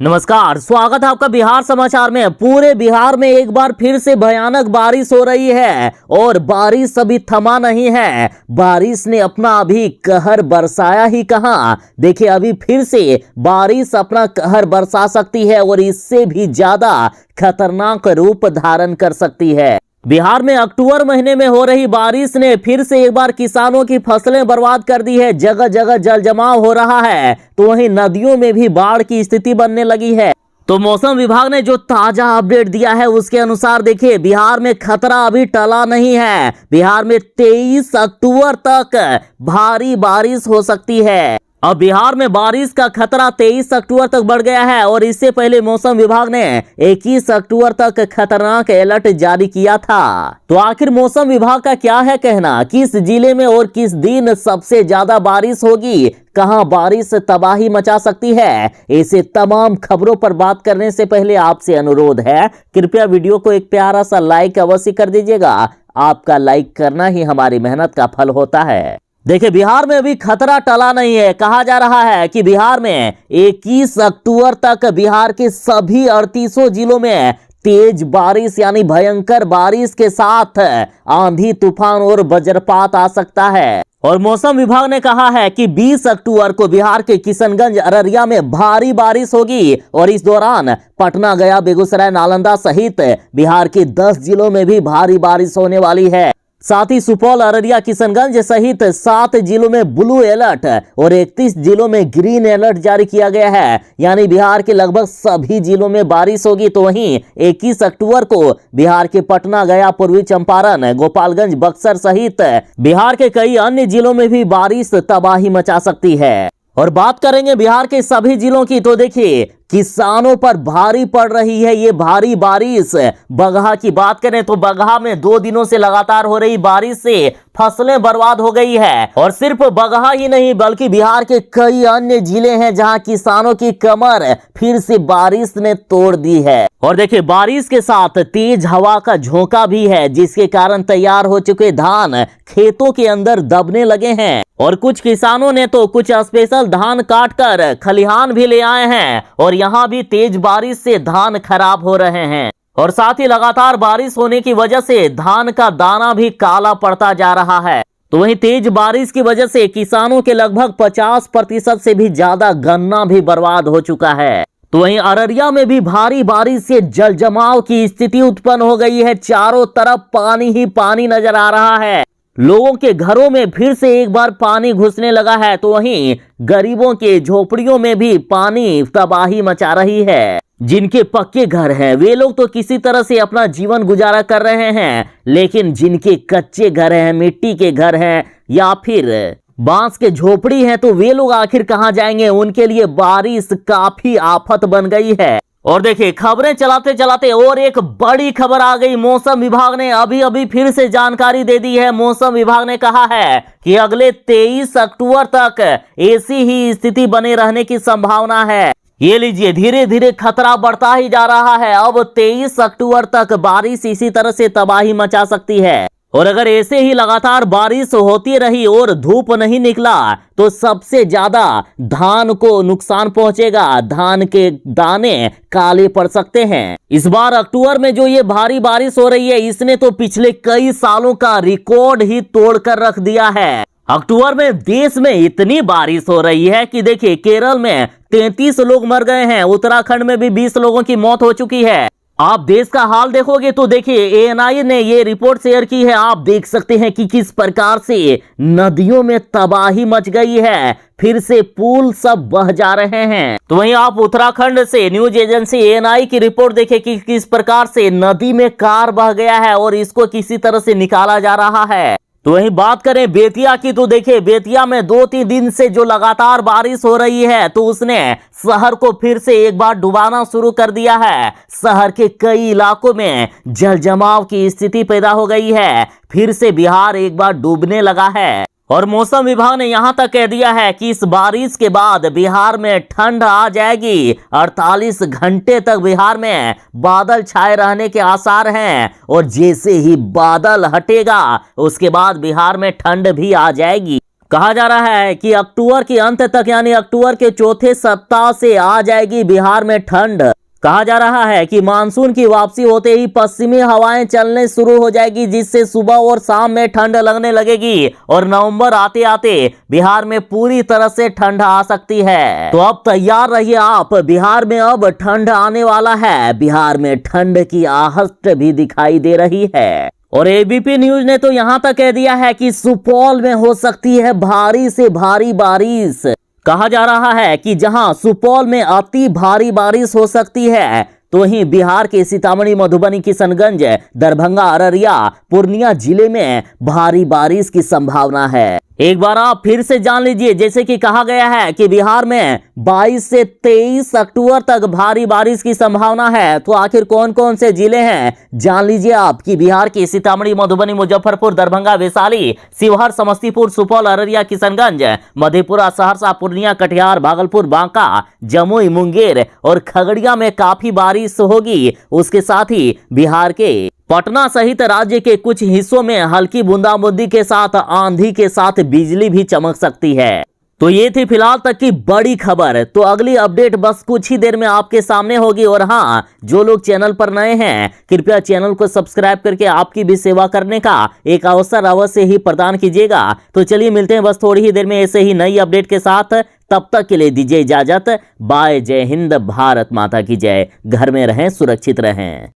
नमस्कार, स्वागत है आपका बिहार समाचार में। पूरे बिहार में एक बार फिर से भयानक बारिश हो रही है और बारिश अभी थमा नहीं है। बारिश ने अपना अभी कहर बरसाया ही कहां। देखिए, अभी फिर से बारिश अपना कहर बरसा सकती है और इससे भी ज्यादा खतरनाक रूप धारण कर सकती है। बिहार में अक्टूबर महीने में हो रही बारिश ने फिर से एक बार किसानों की फसलें बर्बाद कर दी है। जगह जगह जल जमाव हो रहा है, तो वहीं नदियों में भी बाढ़ की स्थिति बनने लगी है। तो मौसम विभाग ने जो ताजा अपडेट दिया है उसके अनुसार देखिए, बिहार में खतरा अभी टला नहीं है। बिहार में 23 अक्टूबर तक भारी बारिश हो सकती है। अब बिहार में बारिश का खतरा 23 अक्टूबर तक बढ़ गया है और इससे पहले मौसम विभाग ने 21 अक्टूबर तक खतरनाक अलर्ट जारी किया था। तो आखिर मौसम विभाग का क्या है कहना, किस जिले में और किस दिन सबसे ज्यादा बारिश होगी, कहां बारिश तबाही मचा सकती है, ऐसे तमाम खबरों पर बात करने से पहले आपसे अनुरोध है, कृपया वीडियो को एक प्यारा सा लाइक अवश्य कर दीजिएगा। आपका लाइक करना ही हमारी मेहनत का फल होता है। देखिए, बिहार में अभी खतरा टला नहीं है। कहा जा रहा है कि बिहार में 21 अक्टूबर तक बिहार के सभी 38 जिलों में तेज बारिश यानी भयंकर बारिश के साथ आंधी तूफान और वज्रपात आ सकता है। और मौसम विभाग ने कहा है कि 20 अक्टूबर को बिहार के किशनगंज, अररिया में भारी बारिश होगी और इस दौरान पटना, गया, बेगूसराय, नालंदा सहित बिहार के 10 जिलों में भी भारी बारिश होने वाली है। साथ ही सुपौल, अररिया, किशनगंज सहित 7 जिलों में ब्लू अलर्ट और 31 जिलों में ग्रीन अलर्ट जारी किया गया है। यानी बिहार के लगभग सभी जिलों में बारिश होगी। तो वहीं 21 अक्टूबर को बिहार के पटना, गया, पूर्वी चंपारण, गोपालगंज, बक्सर सहित बिहार के कई अन्य जिलों में भी बारिश तबाही मचा सकती है। और बात करेंगे बिहार के सभी जिलों की, तो देखिए, किसानों पर भारी पड़ रही है ये भारी बारिश। बगहा की बात करें तो बगहा में 2 दिनों से लगातार हो रही बारिश से फसलें बर्बाद हो गई है। और सिर्फ बगहा ही नहीं बल्कि बिहार के कई अन्य जिले हैं जहां किसानों की कमर फिर से बारिश ने तोड़ दी है। और देखिए, बारिश के साथ तेज हवा का झोंका भी है, जिसके कारण तैयार हो चुके धान खेतों के अंदर दबने लगे हैं। और कुछ किसानों ने तो कुछ स्पेशल धान काट कर खलिहान भी ले आए हैं और यहाँ भी तेज बारिश से धान खराब हो रहे हैं। और साथ ही लगातार बारिश होने की वजह से धान का दाना भी काला पड़ता जा रहा है। तो वहीं तेज बारिश की वजह से किसानों के लगभग 50% से भी ज्यादा गन्ना भी बर्बाद हो चुका है। तो वहीं अररिया में भी भारी बारिश से जल जमाव की स्थिति उत्पन्न हो गई है। चारों तरफ पानी ही पानी नजर आ रहा है। लोगों के घरों में फिर से एक बार पानी घुसने लगा है। तो वहीं गरीबों के झोपड़ियों में भी पानी तबाही मचा रही है। जिनके पक्के घर हैं वे लोग तो किसी तरह से अपना जीवन गुजारा कर रहे हैं, लेकिन जिनके कच्चे घर हैं, मिट्टी के घर हैं या फिर बांस के झोपड़ी हैं, तो वे लोग आखिर कहां जाएंगे। उनके लिए बारिश काफी आफत बन गई है। और देखिए, खबरें चलाते चलाते और एक बड़ी खबर आ गई। मौसम विभाग ने अभी फिर से जानकारी दे दी है। मौसम विभाग ने कहा है कि अगले 23 अक्टूबर तक ऐसी ही स्थिति बने रहने की संभावना है। ये लीजिए, धीरे धीरे खतरा बढ़ता ही जा रहा है। अब 23 अक्टूबर तक बारिश इसी तरह से तबाही मचा सकती है। और अगर ऐसे ही लगातार बारिश होती रही और धूप नहीं निकला तो सबसे ज्यादा धान को नुकसान पहुंचेगा। धान के दाने काले पड़ सकते हैं। इस बार अक्टूबर में जो ये भारी बारिश हो रही है, इसने तो पिछले कई सालों का रिकॉर्ड ही तोड़कर रख दिया है। अक्टूबर में देश में इतनी बारिश हो रही है कि देखिए, केरल में 33 लोग मर गए हैं, उत्तराखंड में भी 20 लोगों की मौत हो चुकी है। आप देश का हाल देखोगे तो देखिए, एएनआई ने ये रिपोर्ट शेयर की है। आप देख सकते हैं कि किस प्रकार से नदियों में तबाही मच गई है। फिर से पुल सब बह जा रहे हैं। तो वहीं आप उत्तराखंड से न्यूज एजेंसी एएनआई की रिपोर्ट देखें कि किस प्रकार से नदी में कार बह गया है और इसको किसी तरह से निकाला जा रहा है। तो वहीं बात करें बेतिया की, तो देखिए, बेतिया में 2-3 दिन से जो लगातार बारिश हो रही है, तो उसने शहर को फिर से एक बार डुबाना शुरू कर दिया है। शहर के कई इलाकों में जल जमाव की स्थिति पैदा हो गई है। फिर से बिहार एक बार डूबने लगा है। और मौसम विभाग ने यहां तक कह दिया है कि इस बारिश के बाद बिहार में ठंड आ जाएगी। 48 घंटे तक बिहार में बादल छाए रहने के आसार हैं और जैसे ही बादल हटेगा उसके बाद बिहार में ठंड भी आ जाएगी। कहा जा रहा है कि अक्टूबर के अंत तक यानी अक्टूबर के चौथे सप्ताह से आ जाएगी बिहार में ठंड। कहा जा रहा है कि मानसून की वापसी होते ही पश्चिमी हवाएं चलने शुरू हो जाएगी, जिससे सुबह और शाम में ठंड लगने लगेगी और नवंबर आते आते बिहार में पूरी तरह से ठंड आ सकती है। तो अब तैयार रहिए आप, बिहार में अब ठंड आने वाला है। बिहार में ठंड की आहट भी दिखाई दे रही है और एबीपी न्यूज ने तो यहां तक कह दिया है कि सुपौल में हो सकती है भारी से भारी बारिश। कहा जा रहा है कि जहां सुपौल में अति भारी बारिश हो सकती है, तो वहीं बिहार के सीतामढ़ी, मधुबनी, किशनगंज, दरभंगा, अररिया, पूर्णिया जिले में भारी बारिश की संभावना है। एक बार आप फिर से जान लीजिए, जैसे कि कहा गया है कि बिहार में 22 से 23 अक्टूबर तक भारी बारिश की संभावना है। तो आखिर कौन कौन से जिले हैं जान लीजिए आप कि बिहार के सीतामढ़ी, मधुबनी, मुजफ्फरपुर, दरभंगा, वैशाली, शिवहर, समस्तीपुर, सुपौल, अररिया, किशनगंज, मधेपुरा, सहरसा, पूर्णिया, कटिहार, भागलपुर, बांका, जमुई, मुंगेर और खगड़िया में काफी बारिश होगी। उसके साथ ही बिहार के पटना सहित राज्य के कुछ हिस्सों में हल्की बूंदाबांदी के साथ आंधी के साथ बिजली भी चमक सकती है। तो ये थी फिलहाल तक की बड़ी खबर। तो अगली अपडेट बस कुछ ही देर में आपके सामने होगी। और हाँ, जो लोग चैनल पर नए हैं, कृपया चैनल को सब्सक्राइब करके आपकी भी सेवा करने का एक अवसर अवश्य ही प्रदान कीजिएगा। तो चलिए मिलते हैं बस थोड़ी ही देर में ऐसे ही नई अपडेट के साथ। तब तक के लिए दीजिए इजाजत। बाय। जय हिंद, भारत माता की जय। घर में रहें, सुरक्षित रहें।